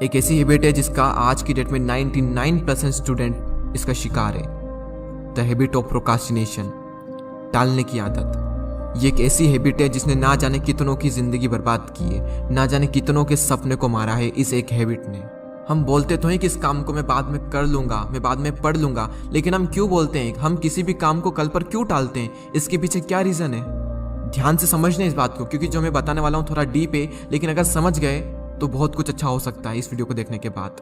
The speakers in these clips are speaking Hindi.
एक ऐसी हैबिट है जिसका आज की डेट में 99% स्टूडेंट इसका शिकार है। द हैबिट ऑफ प्रोक्रास्टिनेशन, टालने की आदत। ये एक ऐसी हैबिट है जिसने ना जाने कितनों की जिंदगी बर्बाद की है, ना जाने कितनों के सपने को मारा है इस एक हैबिट ने। हम बोलते तो हैं कि इस काम को मैं बाद में कर लूंगा, मैं बाद में पढ़ लूंगा, लेकिन हम क्यों बोलते हैं? हम किसी भी काम को कल पर क्यों टालते हैं? इसके पीछे क्या रीजन है? ध्यान से समझने इस बात को, क्योंकि जो मैं बताने वाला हूँ थोड़ा डीप है, लेकिन अगर समझ गए तो बहुत कुछ अच्छा हो सकता है इस वीडियो को देखने के बाद।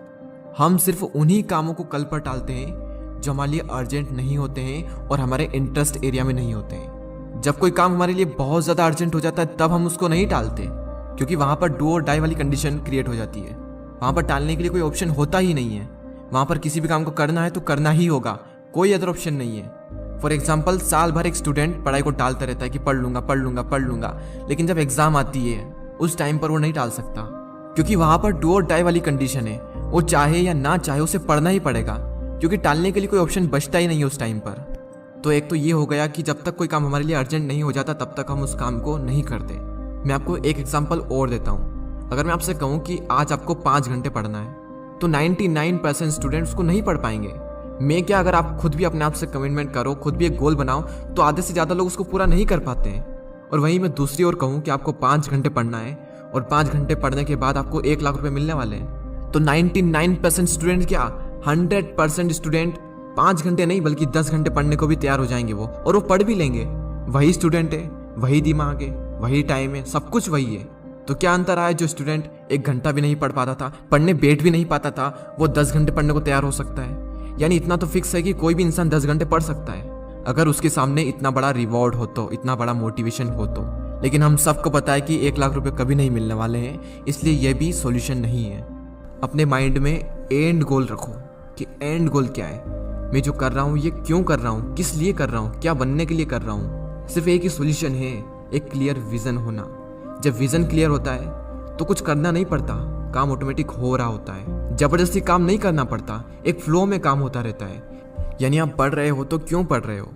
हम सिर्फ उन्हीं कामों को कल पर टालते हैं जो हमारे लिए अर्जेंट नहीं होते हैं और हमारे इंटरेस्ट एरिया में नहीं होते हैं। जब कोई काम हमारे लिए बहुत ज़्यादा अर्जेंट हो जाता है तब हम उसको नहीं टालते, क्योंकि वहाँ पर डू और डाई वाली कंडीशन क्रिएट हो जाती है। वहाँ पर टालने के लिए कोई ऑप्शन होता ही नहीं है। वहाँ पर किसी भी काम को करना है तो करना ही होगा, कोई अदर ऑप्शन नहीं है। फॉर एग्जाम्पल, साल भर एक स्टूडेंट पढ़ाई को टालता रहता है कि पढ़ लूंगा पढ़ लूंगा पढ़ लूंगा, लेकिन जब एग्जाम आती है उस टाइम पर वो नहीं टाल सकता, क्योंकि वहाँ पर डू और डाई वाली कंडीशन है। वो चाहे या ना चाहे उसे पढ़ना ही पड़ेगा, क्योंकि टालने के लिए कोई ऑप्शन बचता ही नहीं है उस टाइम पर। तो एक तो ये हो गया कि जब तक कोई काम हमारे लिए अर्जेंट नहीं हो जाता तब तक हम उस काम को नहीं करते। मैं आपको एक एग्जाम्पल और देता हूँ। अगर मैं आपसे कहूँ कि आज आपको 5 घंटे पढ़ना है तो 99% स्टूडेंट उसको नहीं पढ़ पाएंगे। मैं क्या, अगर आप खुद भी अपने आप से कमिटमेंट करो, खुद भी एक गोल बनाओ, तो आधे से ज़्यादा लोग उसको पूरा नहीं कर पाते हैं। और वहीं मैं दूसरी ओर कहूँ कि आपको 5 घंटे पढ़ना है और 5 घंटे पढ़ने के बाद आपको 1 लाख रुपए मिलने वाले हैं, तो 99% स्टूडेंट क्या, 100% स्टूडेंट 5 घंटे नहीं बल्कि 10 घंटे पढ़ने को भी तैयार हो जाएंगे वो, और वो पढ़ भी लेंगे। वही स्टूडेंट है, वही दिमाग है, वही टाइम है, सब कुछ वही है। तो क्या अंतर आया? जो स्टूडेंट 1 घंटा भी नहीं पढ़ पाता था, पढ़ने बैठ भी नहीं पाता था, वो 10 घंटे पढ़ने को तैयार हो सकता है। यानी इतना तो फिक्स है कि कोई भी इंसान 10 घंटे पढ़ सकता है, अगर उसके सामने इतना बड़ा रिवॉर्ड हो तो, इतना बड़ा मोटिवेशन हो तो। लेकिन हम सबको पता है कि 1 लाख रुपए कभी नहीं मिलने वाले हैं, इसलिए यह भी सॉल्यूशन नहीं है। अपने माइंड में एंड गोल रखो कि एंड गोल क्या है, मैं जो कर रहा हूँ ये क्यों कर रहा हूँ, किस लिए कर रहा हूँ, क्या बनने के लिए कर रहा हूँ। सिर्फ एक ही सॉल्यूशन है, एक क्लियर विजन होना। जब विजन क्लियर होता है तो कुछ करना नहीं पड़ता, काम ऑटोमेटिक हो रहा होता है। जबरदस्ती काम नहीं करना पड़ता, एक फ्लो में काम होता रहता है। यानी आप पढ़ रहे हो तो क्यों पढ़ रहे हो,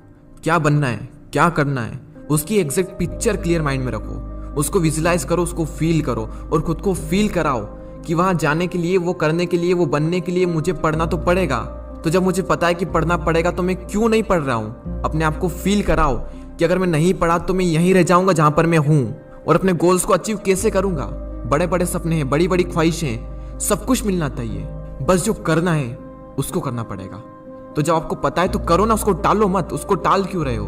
क्या बनना है, क्या करना है, उसकी एग्जैक्ट पिक्चर क्लियर माइंड में रखो, उसको विजुलाइज करो, उसको फील करो और खुद को फील कराओ कि वहां जाने के लिए, वो करने के लिए, वो बनने के लिए मुझे पढ़ना तो पड़ेगा। तो जब मुझे पता है कि पढ़ना पड़ेगा तो मैं क्यों नहीं पढ़ रहा हूँ, अपने आप को फील कराओ कि अगर मैं नहीं पढ़ा तो मैं यहीं रह जाऊंगा जहां पर मैं हूँ, और अपने गोल्स को अचीव कैसे करूंगा। बड़े बड़े सपने हैं, बड़ी बड़ी ख्वाहिशें, सब कुछ मिलना चाहिए, बस जो करना है उसको करना पड़ेगा। तो जब आपको पता है तो करो ना, उसको टालो मत। उसको टाल क्यों रहे हो?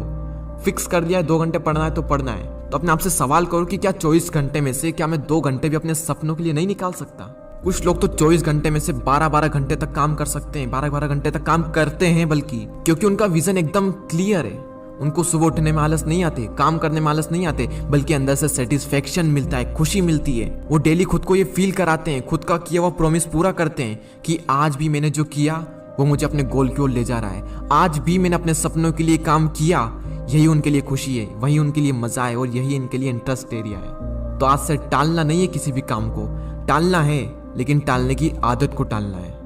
फिक्स कर दिया है 2 घंटे पढ़ना है तो पढ़ना है, तो अपने आप से सवाल करो कि क्या 24 घंटे में से क्या मैं 2 घंटे भी अपने सपनों के लिए नहीं निकाल सकता? कुछ लोग तो 24 घंटे में से 12-12 घंटे तक काम कर सकते हैं, 12-12 घंटे तक काम करते हैं, बल्कि क्योंकि उनका विजन एकदम क्लियर है। उनको सुबह उठने में आलस नहीं आते, काम करने में आलस नहीं आते, बल्कि अंदर से सेटिस्फेक्शन मिलता है, खुशी मिलती है। वो डेली खुद को ये फील कराते हैं, खुद का किया हुआ प्रॉमिस पूरा करते हैं कि आज भी मैंने जो किया वो मुझे अपने गोल की ओर ले जा रहा है, आज भी मैंने अपने सपनों के लिए काम किया। यही उनके लिए खुशी है, वही उनके लिए मजा है और यही इनके लिए इंटरेस्ट एरिया है। तो आज से टालना नहीं है, किसी भी काम को टालना है, लेकिन टालने की आदत को टालना है।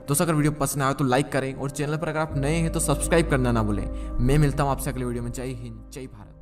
दोस्तों, अगर वीडियो पसंद आया तो लाइक करें और चैनल पर अगर आप नए हैं तो सब्सक्राइब करना ना भूलें। मैं मिलता हूं आपसे अगले वीडियो में। जय हिंद, जय भारत।